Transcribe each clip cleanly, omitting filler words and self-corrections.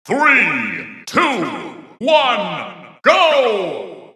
Three, two, one, go!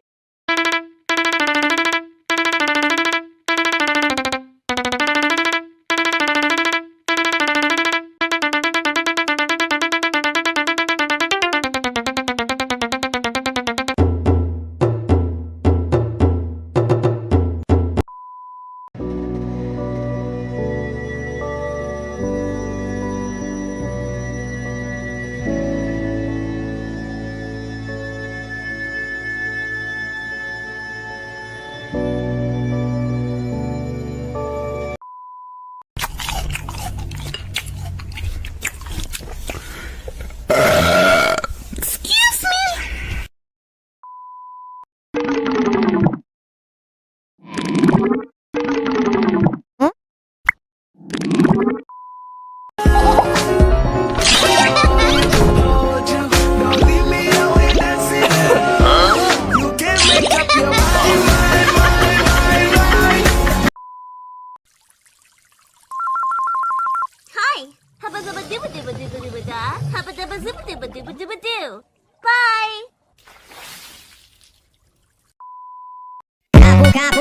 Bye!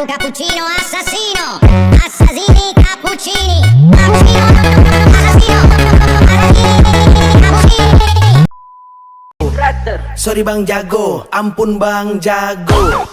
Cappuccino assassino, assassini cappuccini, cappuccino assassino, assassini cappuccini. Sorry bang jago, ampun bang jago.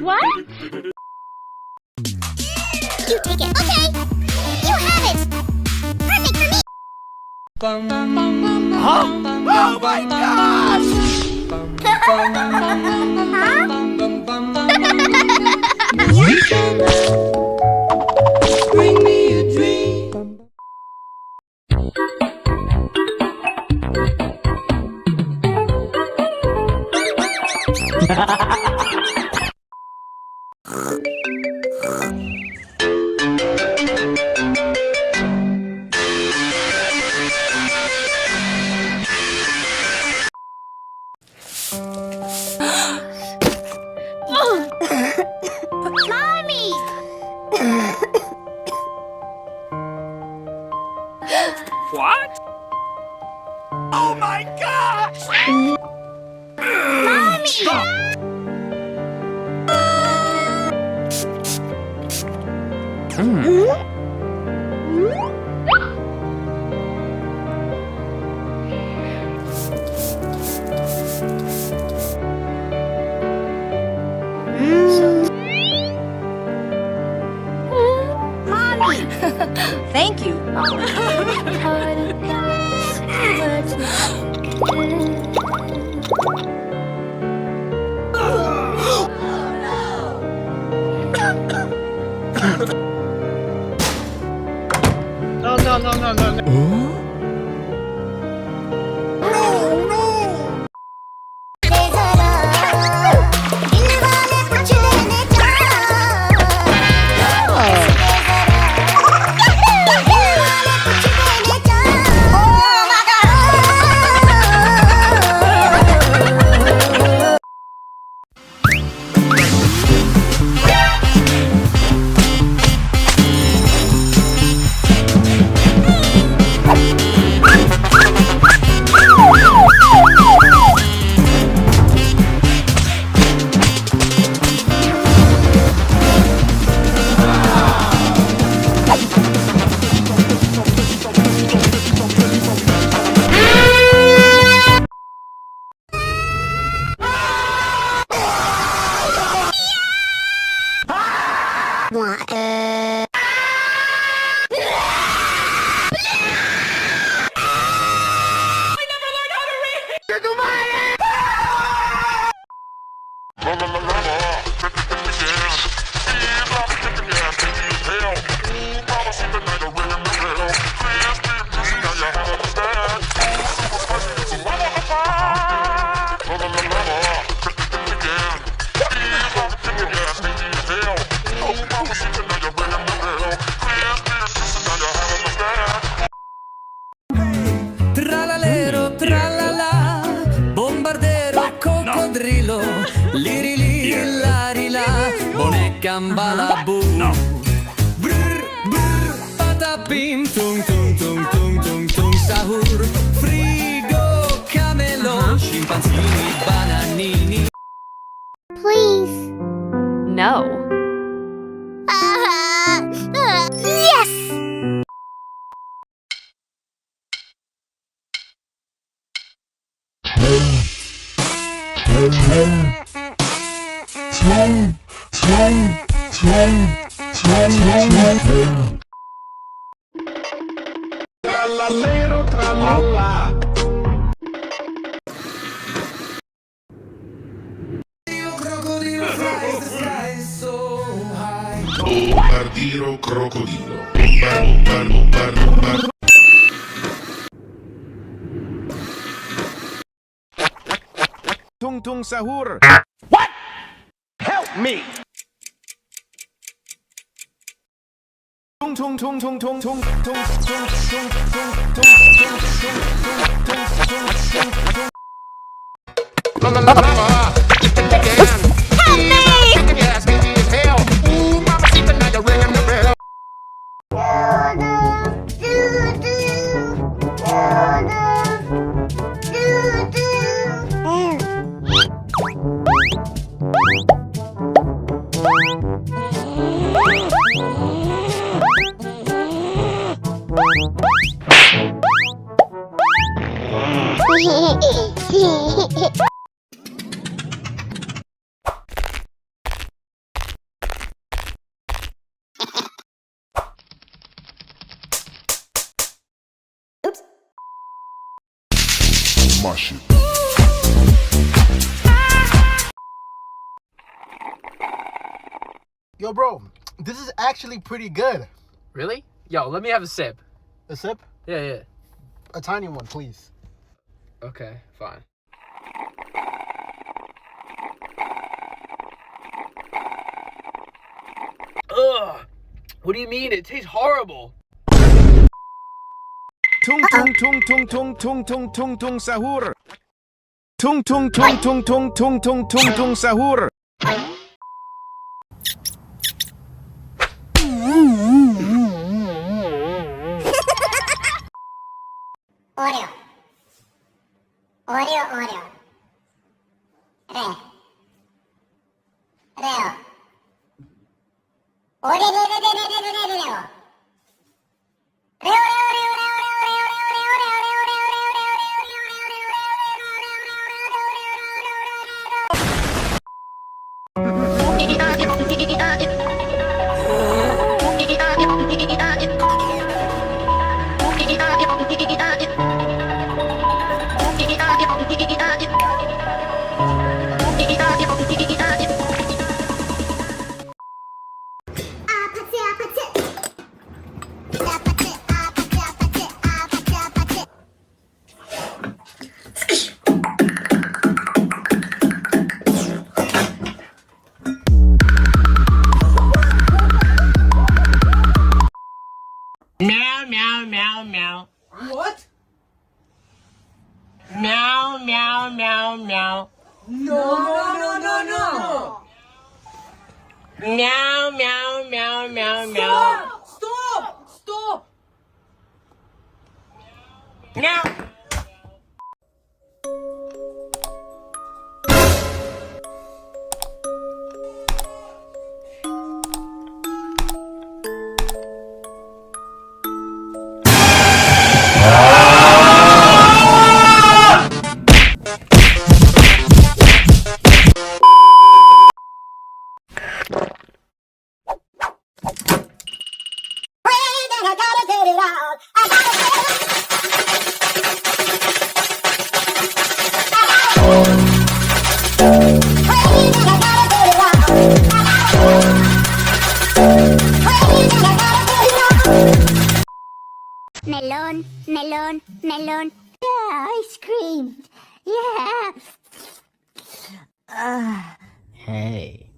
What? You take it. Okay. You have it. Perfect for me. Huh? Oh my gosh! Bring me a dream. Mommy! What? Oh my gosh! Mommy! Stop! Mommy! Thank you. No. ballo, liri li lari la, boneca balaboo. No. Brr brr, patapim, tung tung tung tung tung tung, sahur, frigo, camelo, scimpanzini, bananini. Please. No. Yes! Trallallero trallalla. Bombardiro crocodilo. Bombar. Tung tung sahur. Help me! Tung tung tung tung tung tung tung tung tung tung tung tung tung tung. Mush it. Yo, bro, this is actually pretty good. Really? Yo, let me have a sip. A sip? Yeah. A tiny one, please. Okay, fine. Ugh! What do you mean? It tastes horrible. Tung tung tung tung tung tung tung tung tung sahur. Tung tung tung tung tung tung tung tung tung sahur. Oreo. Oreo, Oreo. Re. Reo. Oreo, Reo, Reo, Reo, Reo, Reo, Reo. Reo, Reo, Reo, Reo, Reo, Reo, Reo, Reo, Reo, Reo, Reo, Reo, Meow, meow, meow, meow. What? Meow, meow, meow, meow. No. Meow, meow, meow, meow, meow. Stop! Meow. Melon, melon, melon. Yeah, ice cream. Yeah. Hey.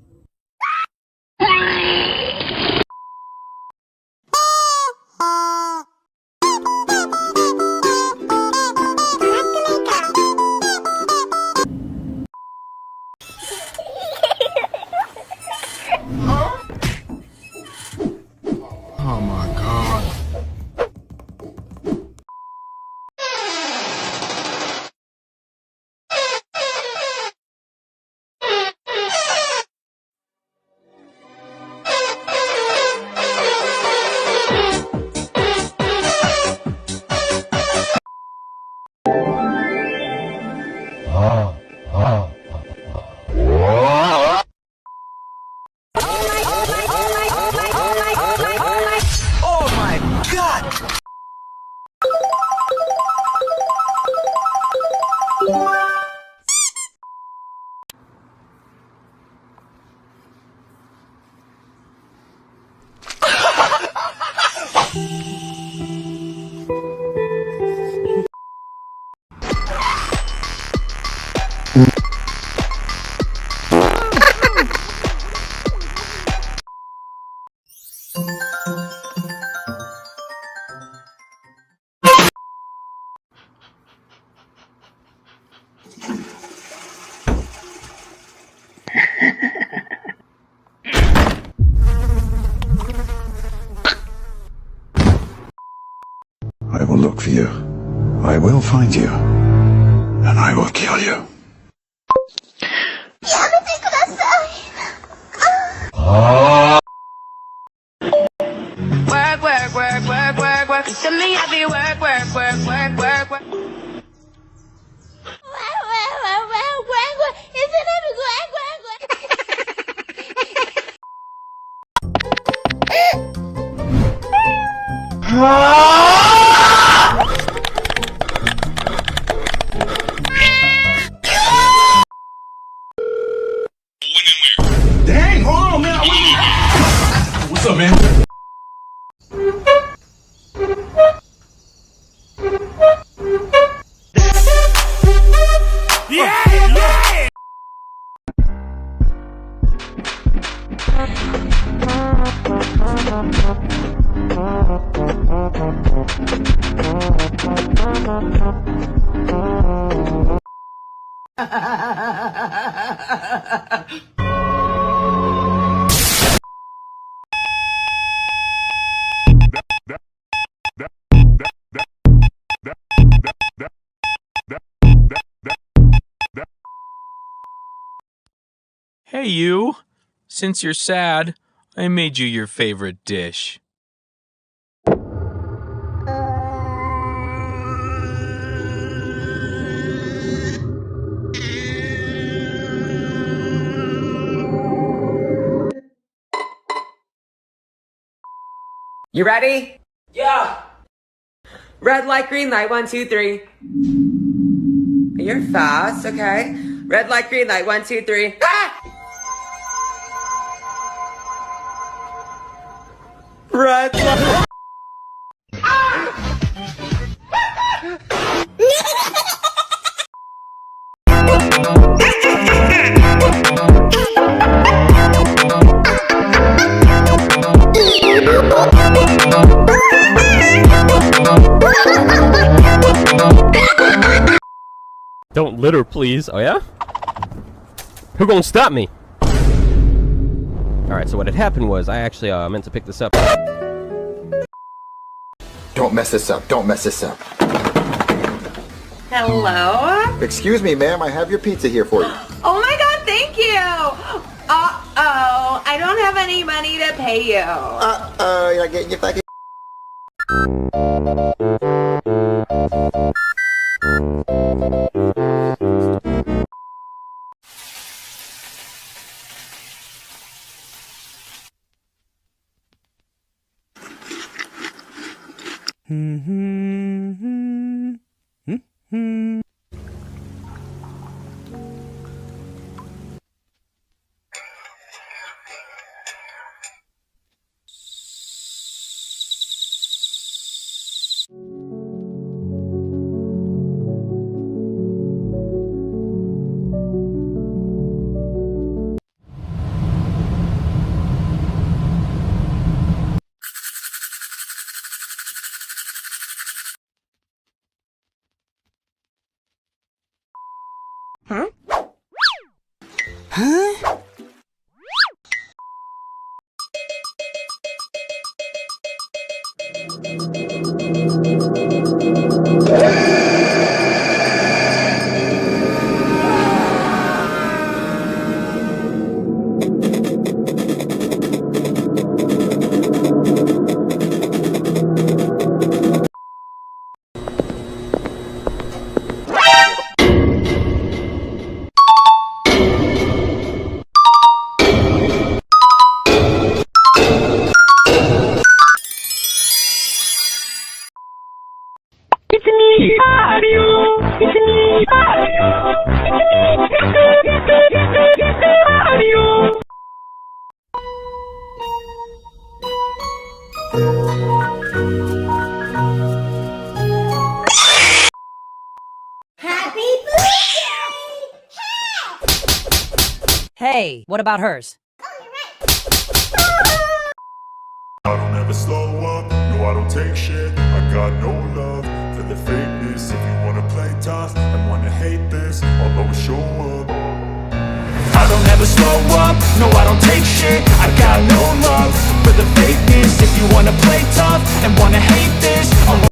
Oh my god. I will look for you. I will find you. And I will kill you. Work, work, work, work, work, work. To me, I be work, work, work, work, work, work. Isn't it work, work, work? Dang, hold on, man. What's up, man? Hey you! Since you're sad, I made you your favorite dish. You ready? Yeah. Red light, green light, 1, 2, 3. You're fast, okay. Red light, green light, 1, 2, 3. Ah! Red light. Don't litter, please. Oh, yeah? Who gonna stop me? Alright, so what had happened was I actually meant to pick this up. Don't mess this up. Don't mess this up. Hello? Excuse me, ma'am. I have your pizza here for you. Oh my god, thank you! Uh-oh, I don't have any money to pay you. Uh-oh, you're not getting your fucking... Huh? Hey, what about hers? I don't ever slow up, no I don't take shit. I got no love for the fakeness. If you wanna play tough and wanna hate this, I'll always show up. I don't ever slow up, no I don't take shit. I got no love for the fakeness. If you wanna play tough and wanna hate this, I'll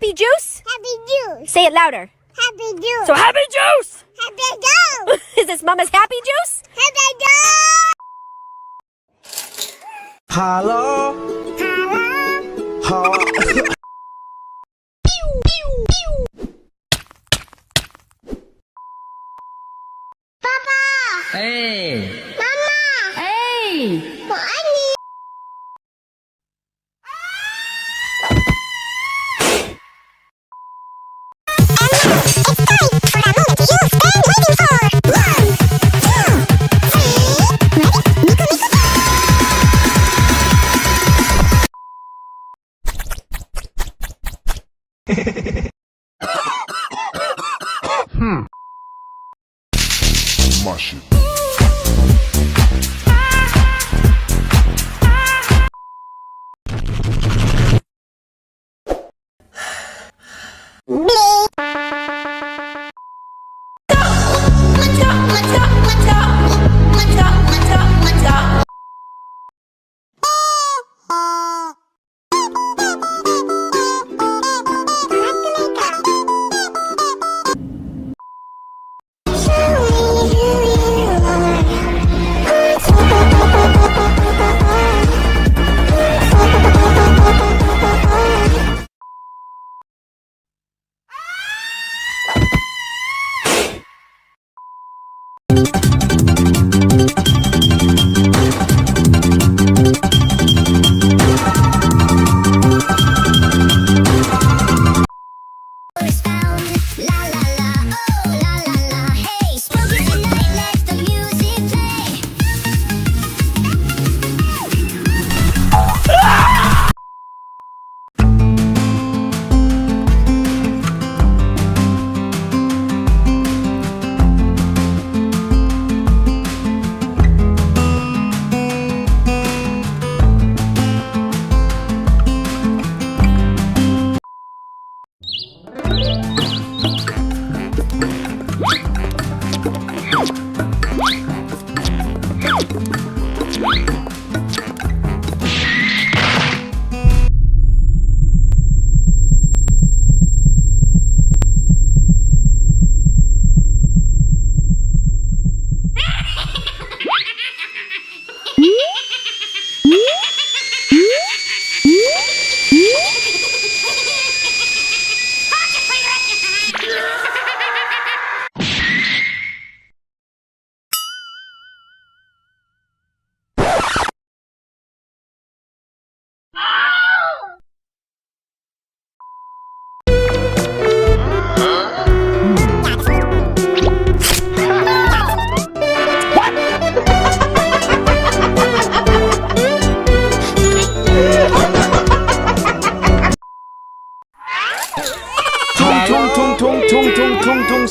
Happy juice? Happy juice. Say it louder. Happy juice. So happy juice. Happy juice. Is this Mama's happy juice? Happy juice. Hello? Hello? Papa. Hey! Mama. Hey! Mommy. my shit.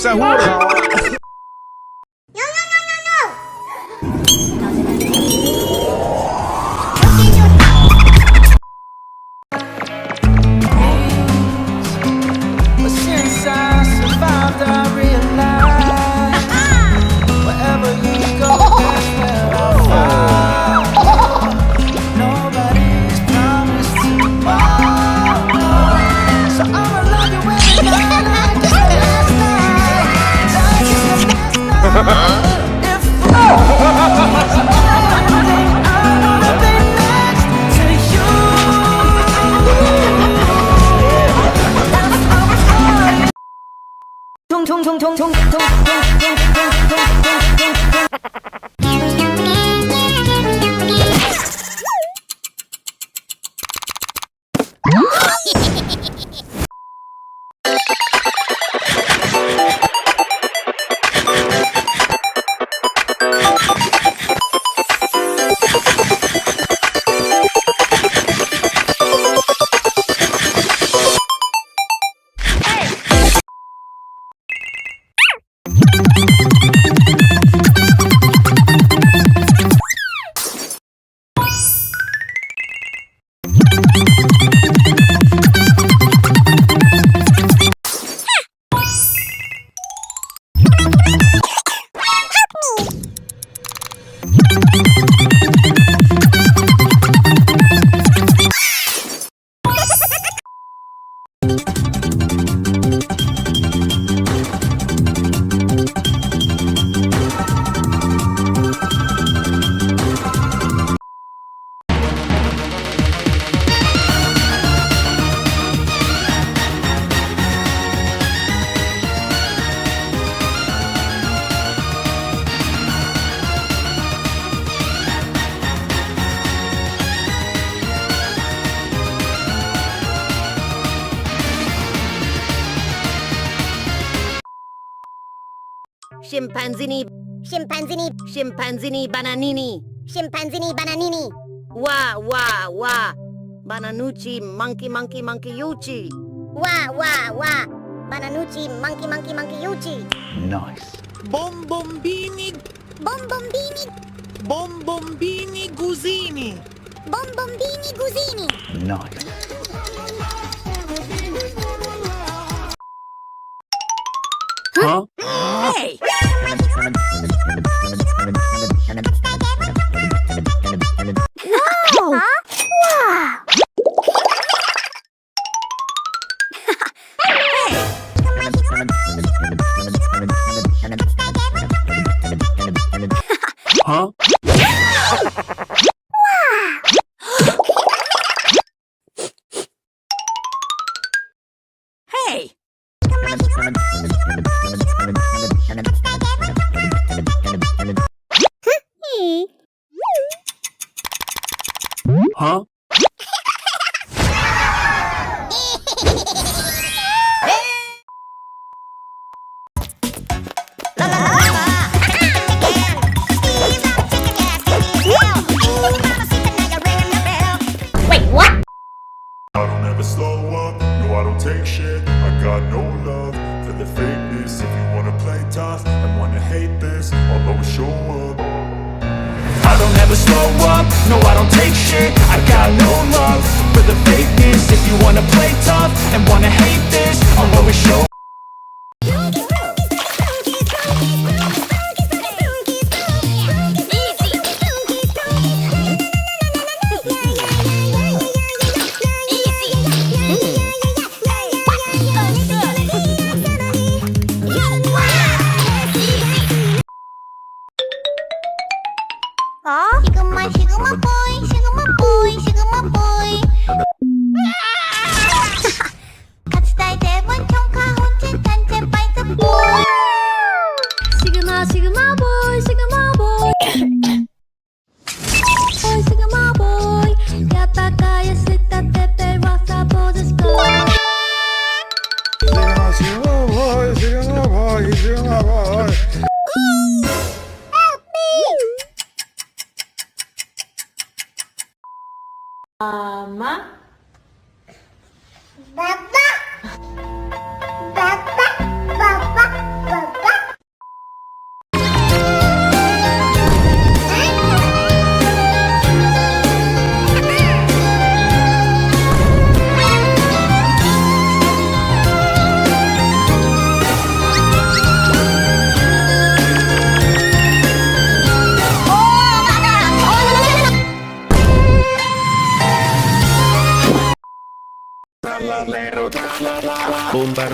sahur. But since I survived, I realized wherever you go, that's where I'll find. Nobody's promised tomorrow, so I'ma love you every night like it's the last night, like it's the last night. If I wanna be next to you. Tung tung tung tung tung tung tung tung tung Chimpanzini, bananini. Chimpanzini bananini. Wa. Bananuchi, monkey yuchi. Wa. Bananuchi, monkey yuchi. Nice. Bombombini guzini. Bombombini guzini. Nice. Huh? Hey! No! Wow! Huh? Hey! Huh? Wait, what? I don't ever slow up, no I don't take shit. I got no love for the fakeness. If you wanna play tough and wanna hate this, I'll always show up. I don't ever slow up, no I don't take shit. I got no love for the fakeness. If you wanna play tough and wanna hate this, I'll always show up. 같이 딸 대본 총카호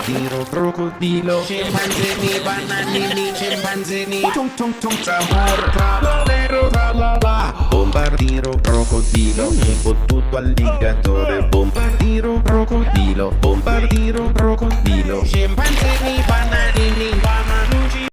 bombardiro, crocodilo, scimpanzini, bananini, scimpanzini, tung tung tung sahur, tralalero, tralala, bombardiro, crocodilo, mi ho fottuto alligatore, bombardiro, crocodilo, bombardiro, crocodilo, scimpanzini, bananini, bananucci.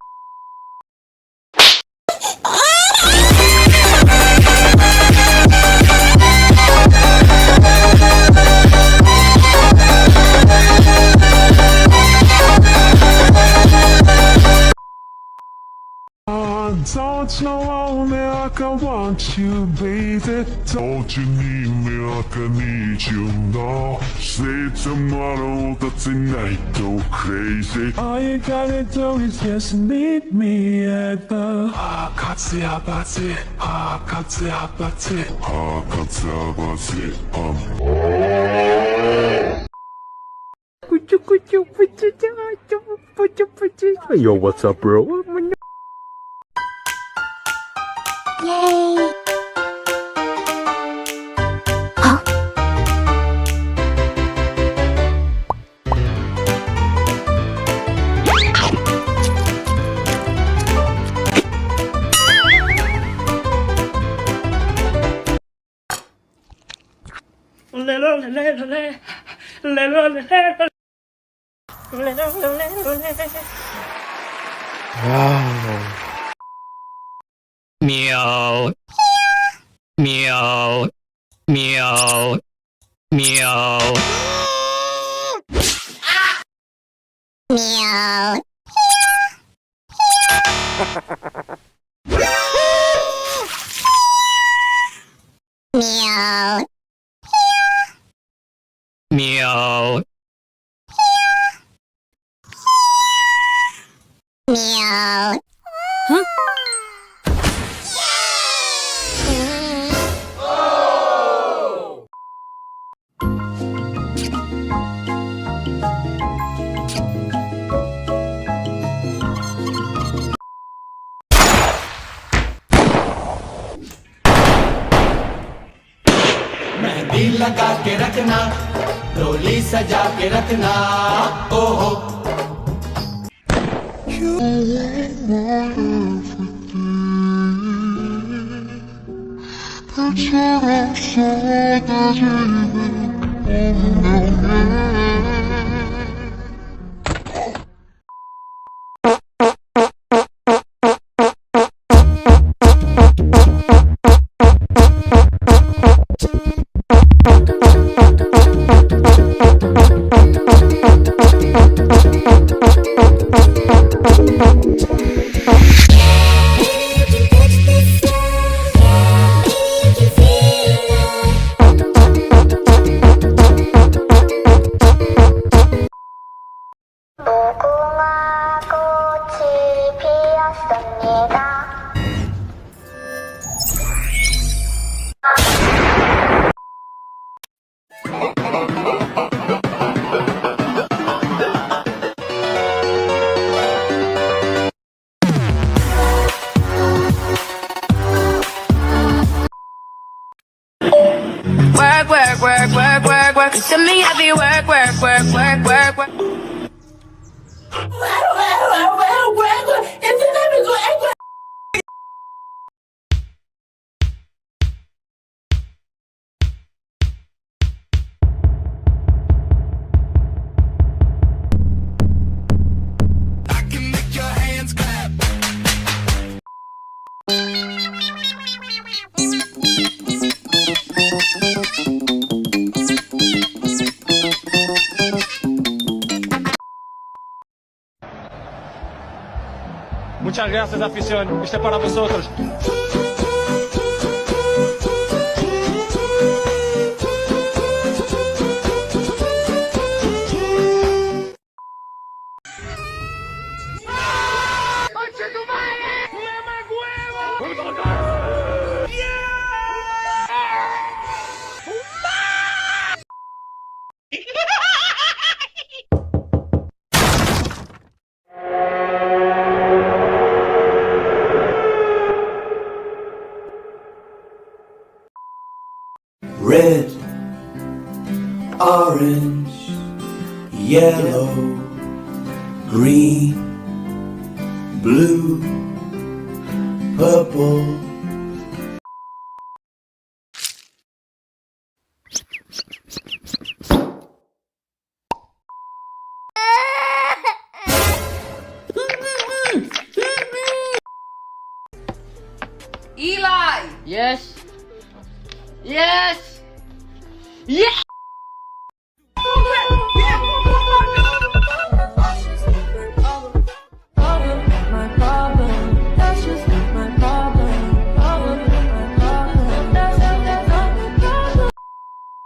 Don't you want me like I want you, baby? Don't you need me like I need you now? Say tomorrow that tonight go crazy. All you gotta do is just meet me at the Hakatse Habate, Hakatse Habate, Hakatse Habate. Yo, what's up, bro? Yay! Meow. Meow. Meow. Meow. Meow. Meow. Meow. Meow. Huh? Mehndi लगा के रखना, डोली सजा के रखना, ओहो। work. You see me heavy work, work, work, work, work, work. Muchas gracias, afición. Este es para vosotros. Red, orange, yellow, Green, blue, purple. Eli! Yes? Yes! Yes!